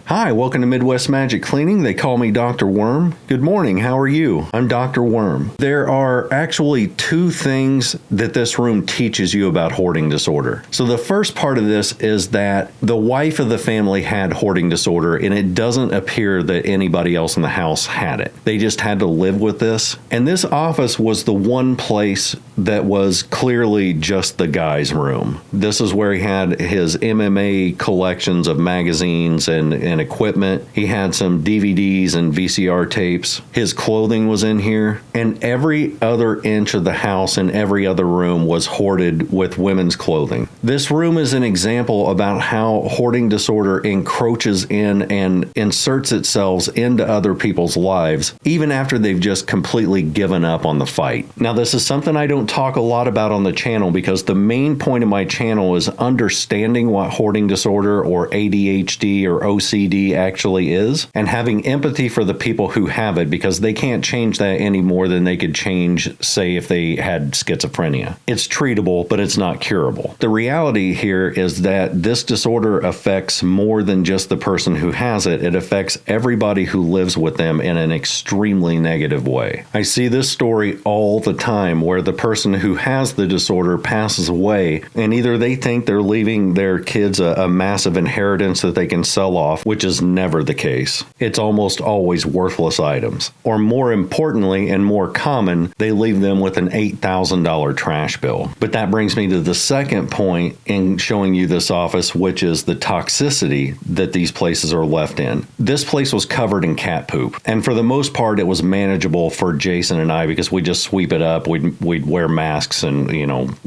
Hi, welcome to Midwest Magic Cleaning. They call me Dr. Worm. Good morning, how are you? I'm Dr. Worm. There are actually two things that this room teaches you about hoarding disorder. So the first part of this is that the wife of the family had hoarding disorder, and it doesn't appear that anybody else in the house had it. They just had to live with this. And this office was the one place that was clearly just the guy's room. This is where he had his MMA collections of magazines and equipment. He had some DVDs and VCR tapes. His clothing was in here, and every other inch of the house and every other room was hoarded with women's clothing. This room is an example about how hoarding disorder encroaches in and inserts itself into other people's lives, even after they've just completely given up on the fight. Now, this is something I don't talk a lot about on the channel because the main point of my channel is understanding what hoarding disorder or ADHD or OCD actually is, and having empathy for the people who have it, because they can't change that any more than they could change, say, if they had schizophrenia. It's treatable, but it's not curable. The reality here is that this disorder affects more than just the person who has it. It affects everybody who lives with them in an extremely negative way. I see this story all the time where the person who has the disorder passes away, and either they think they're leaving their kids a massive inheritance that they can sell off, which is never the case. It's almost always worthless items. Or more importantly and more common, they leave them with an $8,000 trash bill. But that brings me to the second point in showing you this office, which is the toxicity that these places are left in. This place was covered in cat poop, and for the most part it was manageable for Jason and I because we just sweep it up, we'd wear masks and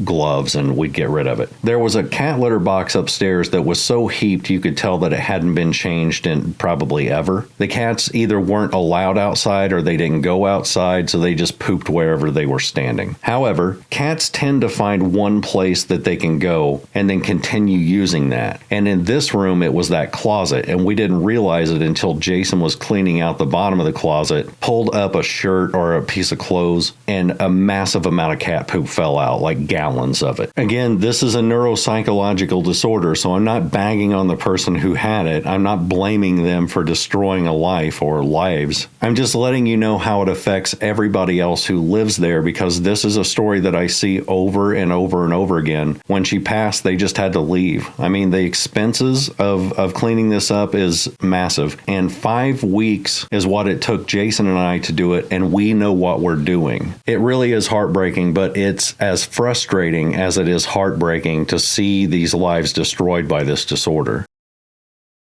gloves, and we'd get rid of it. There was a cat litter box upstairs that was so heaped you could tell that it hadn't been changed in probably ever. The cats either weren't allowed outside or they didn't go outside, so they just pooped wherever they were standing. However, cats tend to find one place that they can go and then continue using that. And in this room, it was that closet, and we didn't realize it until Jason was cleaning out the bottom of the closet, pulled up a shirt or a piece of clothes, and a massive amount of cat poop fell out, like gallons of it. Again, this is a neuropsychological disorder, so I'm not bagging on the person who had it. I'm not blaming them for destroying a life or lives. I'm just letting you know how it affects everybody else who lives there, because this is a story that I see over and over and over again. When she passed, they just had to leave. I mean, the expenses of cleaning this up is massive, and 5 weeks is what it took Jason and I to do it, and we know what we're doing. It really is heartbreaking, but it's as frustrating as it is heartbreaking to see these lives destroyed by this disorder.